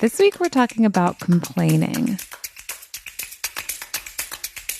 This week, we're talking about complaining.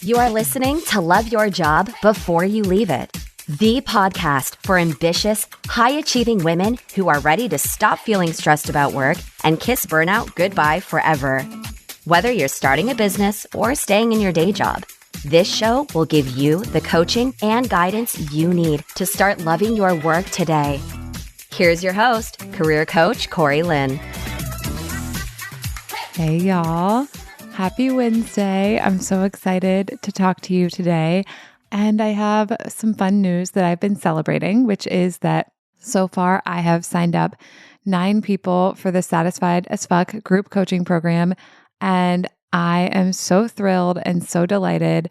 You are listening to Love Your Job Before You Leave It, the podcast for ambitious, high-achieving women who are ready to stop feeling stressed about work and kiss burnout goodbye forever. Whether you're starting a business or staying in your day job, this show will give you the coaching and guidance you need to start loving your work today. Here's your host, career coach Corey Lynn. Hey, y'all. Happy Wednesday. I'm so excited to talk to you today. And I have some fun news that I've been celebrating, which is that so far I have signed up 9 people for the Satisfied as Fuck group coaching program. And I am so thrilled and so delighted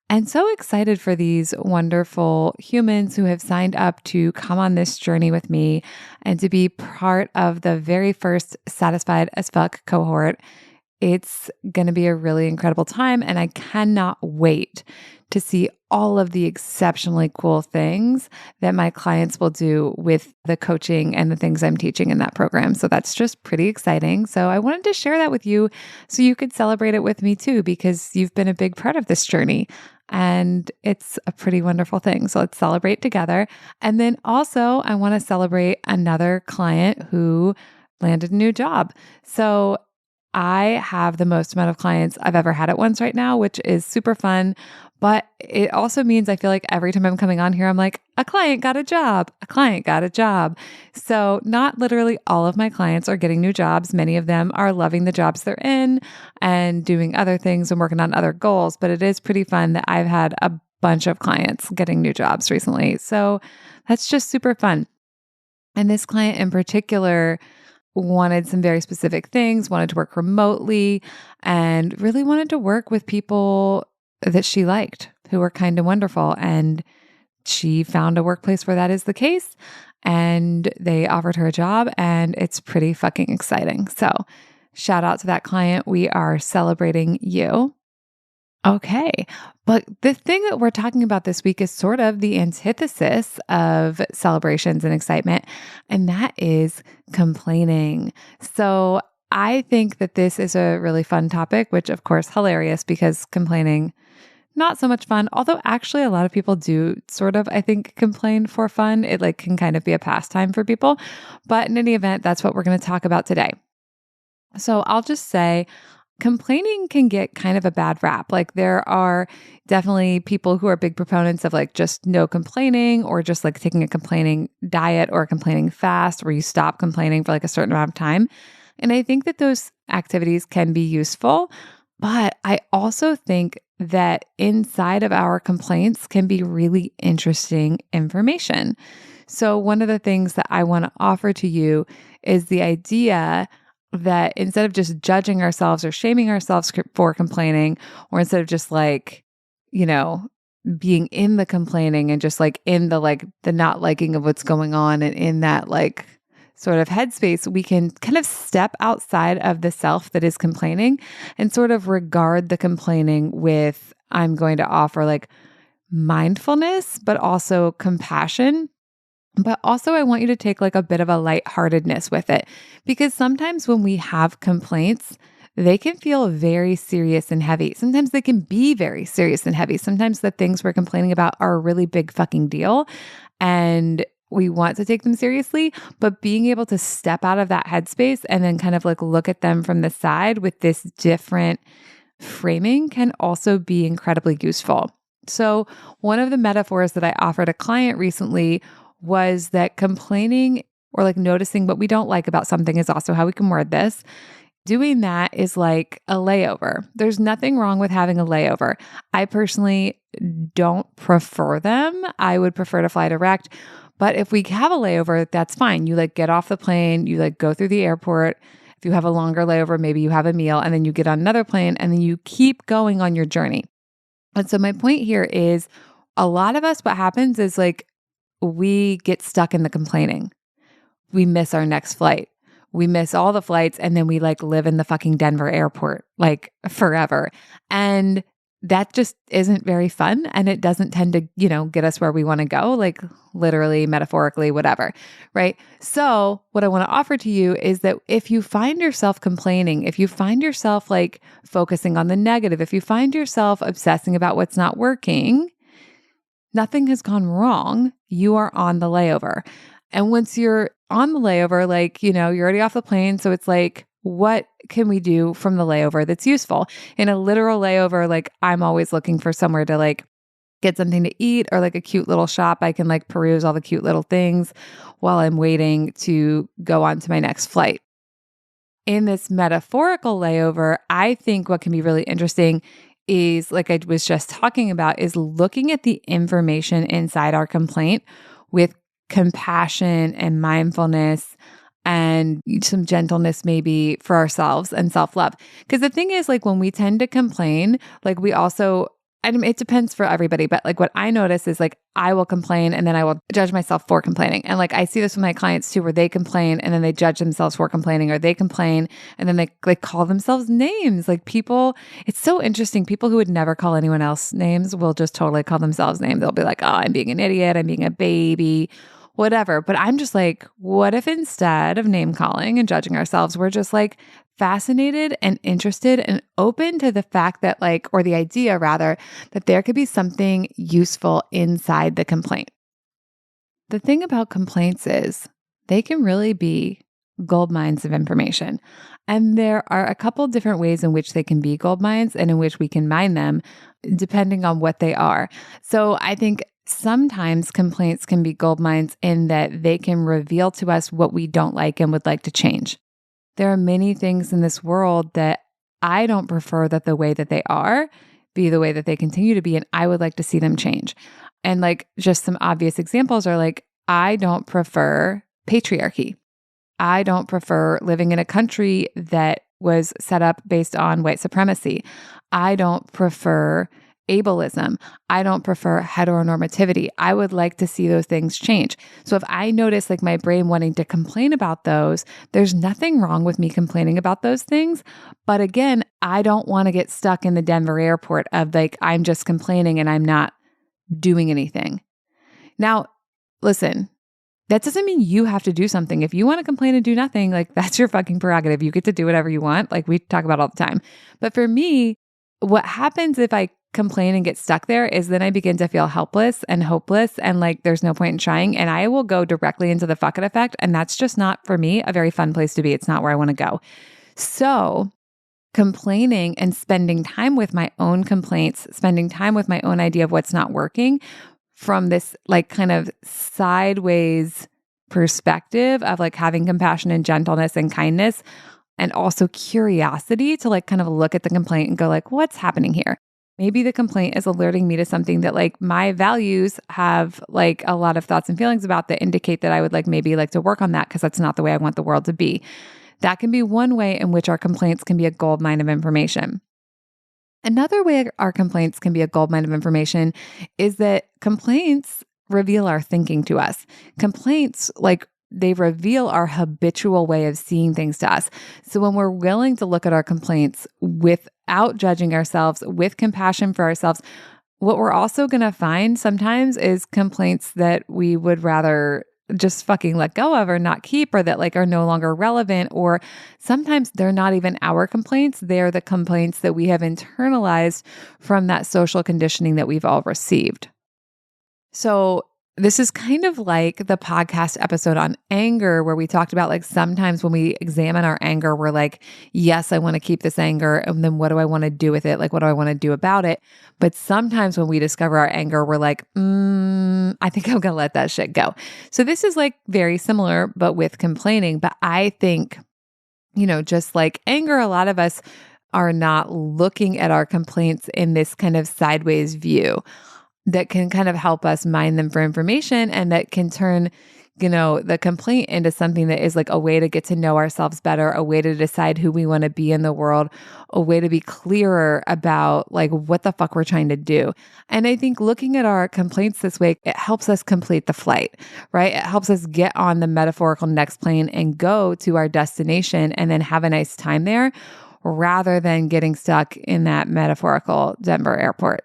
and so excited for these wonderful humans who have signed up to come on this journey with me and to be part of the very first Satisfied as Fuck cohort. It's going to be a really incredible time, and I cannot wait to see all of the exceptionally cool things that my clients will do with the coaching and the things I'm teaching in that program. So that's just pretty exciting. So I wanted to share that with you so you could celebrate it with me too, because you've been a big part of this journey. And it's a pretty wonderful thing. So let's celebrate together. And then also, I want to celebrate another client who landed a new job. So I have the most amount of clients I've ever had at once right now, which is super fun. But it also means I feel like every time I'm coming on here, I'm like, a client got a job, a client got a job. So not literally all of my clients are getting new jobs. Many of them are loving the jobs they're in and doing other things and working on other goals. But it is pretty fun that I've had a bunch of clients getting new jobs recently. So that's just super fun. And this client in particular wanted some very specific things, wanted to work remotely, and really wanted to work with people that she liked, who were kind and wonderful. And she found a workplace where that is the case, and they offered her a job, and it's pretty fucking exciting. So shout out to that client. We are celebrating you. Okay. But the thing that we're talking about this week is sort of the antithesis of celebrations and excitement, and that is complaining. So I think that this is a really fun topic, which of course, hilarious because complaining, not so much fun. Although actually a lot of people do sort of, I think, complain for fun. It like can kind of be a pastime for people. But in any event, that's what we're going to talk about today. So I'll just say, complaining can get kind of a bad rap. Like there are definitely people who are big proponents of like just no complaining, or just like taking a complaining diet or a complaining fast where you stop complaining for like a certain amount of time. And I think that those activities can be useful, but I also think that inside of our complaints can be really interesting information. So one of the things that I want to offer to you is the idea that instead of just judging ourselves or shaming ourselves for complaining, or instead of just like, being in the complaining and just like in the not liking of what's going on and in that like sort of headspace, we can kind of step outside of the self that is complaining and sort of regard the complaining with, I'm going to offer like mindfulness, but also compassion. But also I want you to take like a bit of a lightheartedness with it, because sometimes when we have complaints, they can feel very serious and heavy. Sometimes they can be very serious and heavy. Sometimes the things we're complaining about are a really big fucking deal and we want to take them seriously, but being able to step out of that headspace and then kind of like look at them from the side with this different framing can also be incredibly useful. So one of the metaphors that I offered a client recently was that complaining or like noticing what we don't like about something is also how we can word this. Doing that is like a layover. There's nothing wrong with having a layover. I personally don't prefer them. I would prefer to fly direct. But if we have a layover, that's fine. You like get off the plane, you like go through the airport. If you have a longer layover, maybe you have a meal and then you get on another plane and then you keep going on your journey. And so my point here is a lot of us, what happens is like we get stuck in the complaining. We miss our next flight. We miss all the flights and then we like live in the fucking Denver airport like forever. And that just isn't very fun. And it doesn't tend to, get us where we want to go, like literally, metaphorically, whatever. Right. So, what I want to offer to you is that if you find yourself complaining, if you find yourself like focusing on the negative, if you find yourself obsessing about what's not working, nothing has gone wrong. You are on the layover. And once you're on the layover, like, you're already off the plane. So it's like, what can we do from the layover that's useful? In a literal layover, like I'm always looking for somewhere to like get something to eat or like a cute little shop. I can like peruse all the cute little things while I'm waiting to go on to my next flight. In this metaphorical layover, I think what can be really interesting is, like I was just talking about, is looking at the information inside our complaint with compassion and mindfulness and some gentleness maybe for ourselves and self-love. Because the thing is, like when we tend to complain, like we also, it depends for everybody, but like what I notice is like I will complain and then I will judge myself for complaining. And like I see this with my clients too, where they complain and then they judge themselves for complaining, or they complain and then they like call themselves names. Like people, it's so interesting. People who would never call anyone else names will just totally call themselves names. They'll be like, oh, I'm being an idiot. I'm being a baby, whatever. But I'm just like, what if instead of name calling and judging ourselves, we're just like fascinated and interested and open to the fact that like, or the idea rather, that there could be something useful inside the complaint. The thing about complaints is they can really be gold mines of information. And there are a couple different ways in which they can be gold mines and in which we can mine them, depending on what they are. So I think sometimes complaints can be gold mines in that they can reveal to us what we don't like and would like to change. There are many things in this world that I don't prefer that the way that they are be the way that they continue to be, and I would like to see them change. And like just some obvious examples are like, I don't prefer patriarchy. I don't prefer living in a country that was set up based on white supremacy. I don't prefer ableism. I don't prefer heteronormativity. I would like to see those things change. So if I notice like my brain wanting to complain about those, there's nothing wrong with me complaining about those things. But again, I don't want to get stuck in the Denver airport of like, I'm just complaining and I'm not doing anything. Now, listen, that doesn't mean you have to do something. If you want to complain and do nothing, like that's your fucking prerogative. You get to do whatever you want. Like we talk about all the time. But for me, what happens if I complain and get stuck there is then I begin to feel helpless and hopeless and like there's no point in trying, and I will go directly into the fuck it effect. And that's just not, for me, a very fun place to be. It's not where I want to go. So complaining and spending time with my own complaints, spending time with my own idea of what's not working from this like kind of sideways perspective of like having compassion and gentleness and kindness, and also curiosity to like kind of look at the complaint and go like, what's happening here? Maybe the complaint is alerting me to something that like my values have like a lot of thoughts and feelings about that indicate that I would like maybe like to work on that because that's not the way I want the world to be. That can be one way in which our complaints can be a gold mine of information. Another way our complaints can be a gold mine of information is that complaints reveal our thinking to us. Complaints like they reveal our habitual way of seeing things to us. So when we're willing to look at our complaints without judging ourselves, with compassion for ourselves, what we're also going to find sometimes is complaints that we would rather just fucking let go of or not keep, or that like are no longer relevant, or sometimes they're not even our complaints. They're the complaints that we have internalized from that social conditioning that we've all received. So this is kind of like the podcast episode on anger, where we talked about like sometimes when we examine our anger, we're like, yes, I want to keep this anger. And then what do I want to do with it? Like, what do I want to do about it? But sometimes when we discover our anger, we're like, I think I'm going to let that shit go. So this is like very similar, but with complaining. But I think, just like anger, a lot of us are not looking at our complaints in this kind of sideways view that can kind of help us mine them for information, and that can turn, the complaint into something that is like a way to get to know ourselves better, a way to decide who we want to be in the world, a way to be clearer about like what the fuck we're trying to do. And I think looking at our complaints this way, it helps us complete the flight, right? It helps us get on the metaphorical next plane and go to our destination and then have a nice time there, rather than getting stuck in that metaphorical Denver airport.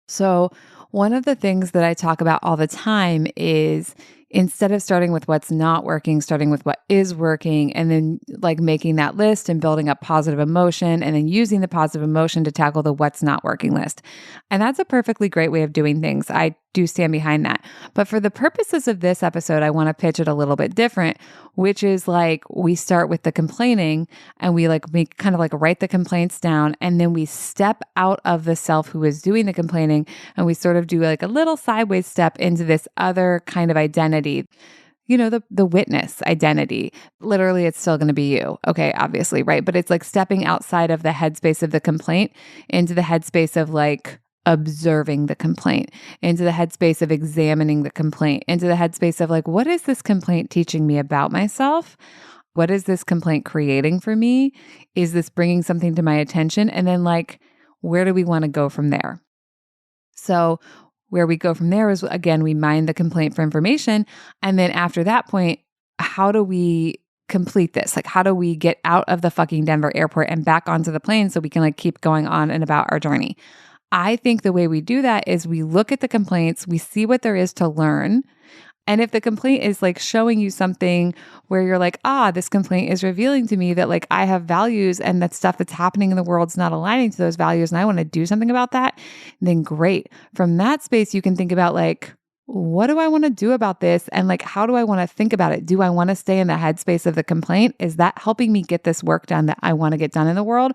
So, one of the things that I talk about all the time is instead of starting with what's not working, starting with what is working, and then like making that list and building up positive emotion, and then using the positive emotion to tackle the what's not working list. And that's a perfectly great way of doing things. I do stand behind that. But for the purposes of this episode, I want to pitch it a little bit different, which is like we start with the complaining and we like make kind of like write the complaints down, and then we step out of the self who is doing the complaining, and we sort of do like a little sideways step into this other kind of identity. The witness identity. Literally, it's still going to be you. Okay, obviously, right? But it's like stepping outside of the headspace of the complaint into the headspace of like observing the complaint, into the headspace of examining the complaint, into the headspace of like, what is this complaint teaching me about myself? What is this complaint creating for me? Is this bringing something to my attention? And then like, where do we want to go from there? So where we go from there is, again, we mine the complaint for information. And then after that point, how do we complete this? Like, how do we get out of the fucking Denver airport and back onto the plane so we can like keep going on and about our journey? I think the way we do that is we look at the complaints, we see what there is to learn. And if the complaint is like showing you something where you're like, this complaint is revealing to me that like I have values and that stuff that's happening in the world's not aligning to those values and I want to do something about that, then great. From that space, you can think about like, what do I want to do about this? And like, how do I want to think about it? Do I want to stay in the headspace of the complaint? Is that helping me get this work done that I want to get done in the world?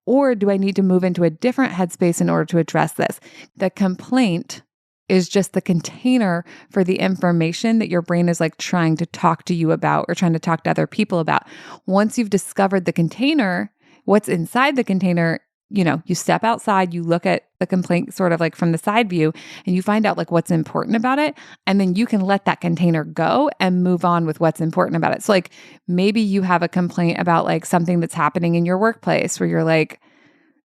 Or do I need to move into a different headspace in order to address this? The complaint is just the container for the information that your brain is like trying to talk to you about or trying to talk to other people about. Once you've discovered the container, what's inside the container, you step outside, you look at the complaint sort of like from the side view, and you find out like what's important about it. And then you can let that container go and move on with what's important about it. So like maybe you have a complaint about like something that's happening in your workplace where you're like,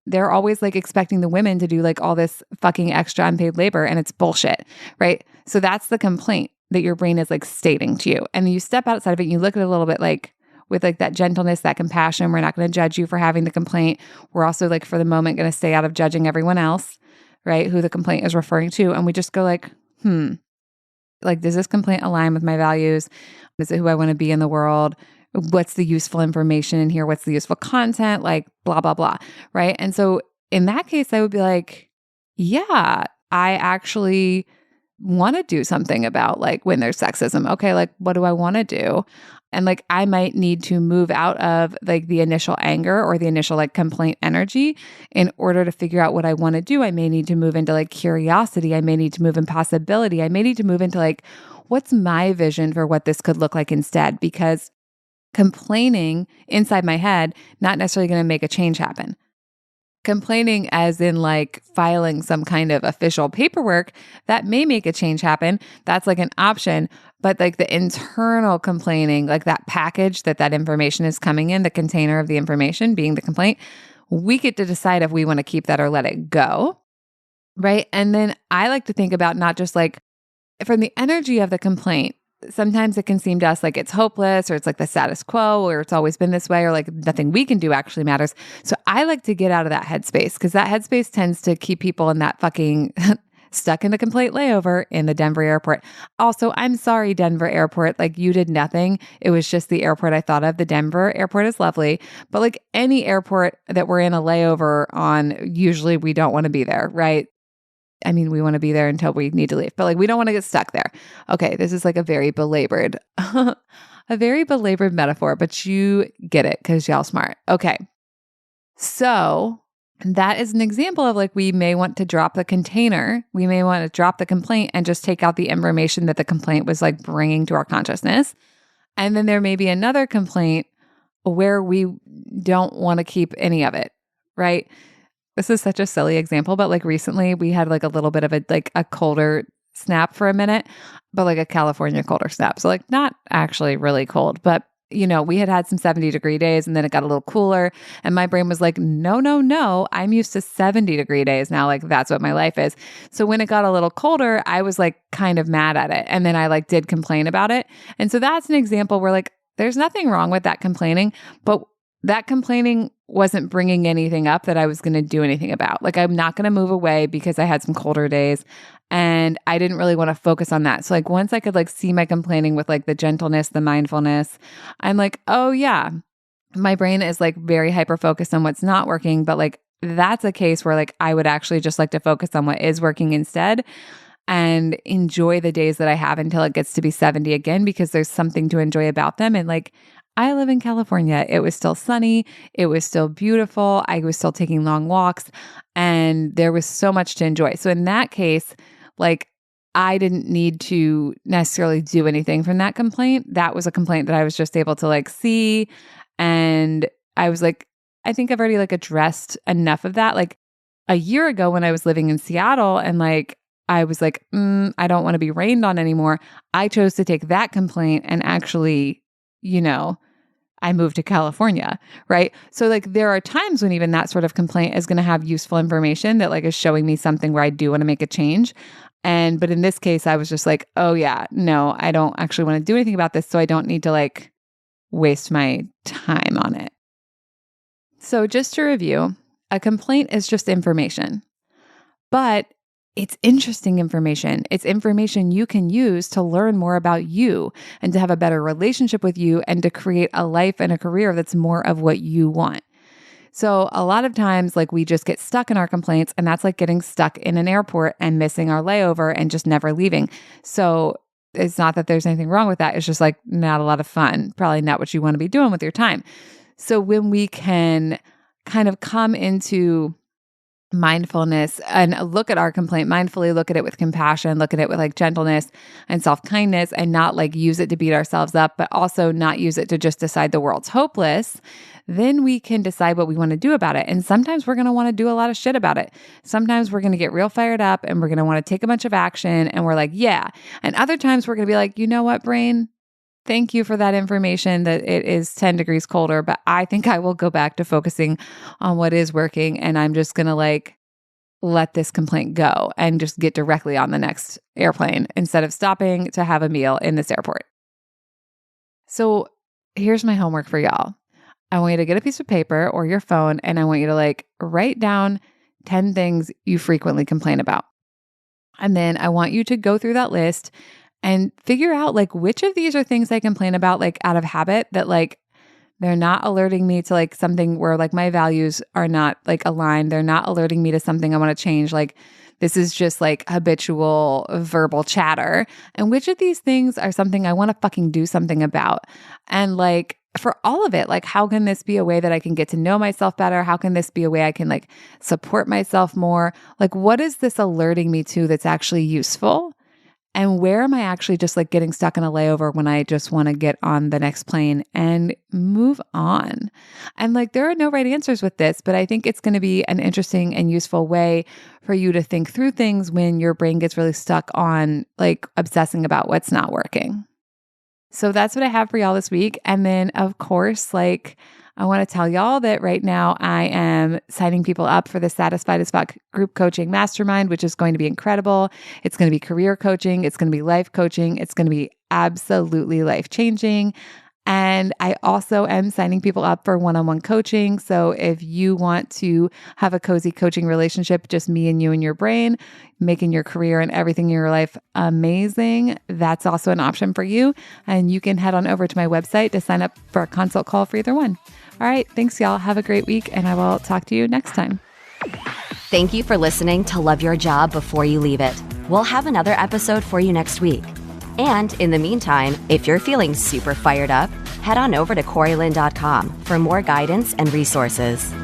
they're always like expecting the women to do like all this fucking extra unpaid labor and it's bullshit, right? So that's the complaint that your brain is like stating to you. And then you step outside of it and you look at it a little bit like with like that gentleness, that compassion. We're not going to judge you for having the complaint. We're also like for the moment going to stay out of judging everyone else, right? Who the complaint is referring to. And we just go like, like, does this complaint align with my values? Is it who I want to be in the world? What's the useful information in here? What's the useful content? Like blah, blah, blah. Right. And so in that case, I would be like, yeah, I actually want to do something about like when there's sexism. Okay. Like, what do I want to do? And like, I might need to move out of like the initial anger or the initial like complaint energy in order to figure out what I want to do. I may need to move into like curiosity. I may need to move in possibility. I may need to move into like, what's my vision for what this could look like instead? Because complaining inside my head, not necessarily going to make a change happen. Complaining as in like filing some kind of official paperwork, that may make a change happen. That's like an option. But like the internal complaining, like that package that information is coming in, the container of the information being the complaint, we get to decide if we want to keep that or let it go. Right. And then I like to think about not just like from the energy of the complaint. Sometimes it can seem to us like it's hopeless or it's like the status quo or it's always been this way or like nothing we can do actually matters. So I like to get out of that headspace because that headspace tends to keep people in that fucking stuck in the complaint layover in the Denver airport. Also, I'm sorry, Denver airport. Like you did nothing. It was just the airport I thought of. The Denver airport is lovely, but like any airport that we're in a layover on, usually we don't want to be there, right? I mean, we want to be there until we need to leave, but like we don't want to get stuck there. Okay, this is like a very belabored, metaphor, but you get it because y'all smart. Okay, so that is an example of like we may want to drop the container, we may want to drop the complaint and just take out the information that the complaint was like bringing to our consciousness, and then there may be another complaint where we don't want to keep any of it, right? This is such a silly example, but like recently we had like a little bit of a colder snap for a minute, but like a California colder snap. So like not actually really cold, but we had some 70-degree days and then it got a little cooler and my brain was like, no, I'm used to 70-degree days now. Like that's what my life is. So when it got a little colder, I was like kind of mad at it. And then I like did complain about it. And so that's an example where like, there's nothing wrong with that complaining, but that complaining wasn't bringing anything up that I was going to do anything about. Like, I'm not going to move away because I had some colder days and I didn't really want to focus on that. So like once I could like see my complaining with like the gentleness, the mindfulness, I'm like, oh yeah, my brain is like very hyper focused on what's not working. But like, that's a case where like I would actually just like to focus on what is working instead and enjoy the days that I have until it gets to be 70 again, because there's something to enjoy about them. And like, I live in California. It was still sunny. It was still beautiful. I was still taking long walks and there was so much to enjoy. So in that case, like I didn't need to necessarily do anything from that complaint. That was a complaint that I was just able to like see. And I was like, I think I've already like addressed enough of that. Like a year ago when I was living in Seattle and like, I was like, I don't want to be rained on anymore. I chose to take that complaint and actually, I moved to California, right? So like there are times when even that sort of complaint is going to have useful information that like is showing me something where I do want to make a change. But in this case, I was just like, oh yeah, no, I don't actually want to do anything about this. So I don't need to like waste my time on it. So just to review, a complaint is just information, but it's interesting information. It's information you can use to learn more about you and to have a better relationship with you and to create a life and a career that's more of what you want. So a lot of times, like we just get stuck in our complaints, and that's like getting stuck in an airport and missing our layover and just never leaving. So it's not that there's anything wrong with that. It's just like not a lot of fun, probably not what you want to be doing with your time. So when we can kind of come into mindfulness and look at our complaint mindfully, look at it with compassion, look at it with like gentleness and self-kindness, and not like use it to beat ourselves up, but also not use it to just decide the world's hopeless, then we can decide what we want to do about it. And sometimes we're going to want to do a lot of shit about it. Sometimes we're going to get real fired up and we're going to want to take a bunch of action and we're like, yeah. And other times we're going to be like, you know what, brain? Thank you for that information that it is 10 degrees colder, but I think I will go back to focusing on what is working. And I'm just going to like let this complaint go and just get directly on the next airplane instead of stopping to have a meal in this airport. So here's my homework for y'all. I want you to get a piece of paper or your phone, and I want you to like write down 10 things you frequently complain about. And then I want you to go through that list and figure out like which of these are things I complain about like out of habit that like they're not alerting me to like something where like my values are not like aligned. They're not alerting me to something I want to change. Like this is just like habitual verbal chatter. And which of these things are something I want to fucking do something about? And like for all of it, like how can this be a way that I can get to know myself better? How can this be a way I can like support myself more? Like what is this alerting me to that's actually useful? And where am I actually just like getting stuck in a layover when I just want to get on the next plane and move on? And like, there are no right answers with this, but I think it's going to be an interesting and useful way for you to think through things when your brain gets really stuck on like obsessing about what's not working. So that's what I have for y'all this week. And then of course, like I want to tell y'all that right now I am signing people up for the Satisfied as Fuck group coaching mastermind, which is going to be incredible. It's going to be career coaching. It's going to be life coaching. It's going to be absolutely life changing. And I also am signing people up for one-on-one coaching. So if you want to have a cozy coaching relationship, just me and you and your brain, making your career and everything in your life amazing, that's also an option for you. And you can head on over to my website to sign up for a consult call for either one. All right. Thanks, y'all. Have a great week, and I will talk to you next time. Thank you for listening to Love Your Job Before You Leave It. We'll have another episode for you next week. And in the meantime, if you're feeling super fired up, head on over to CoreyLynn.com for more guidance and resources.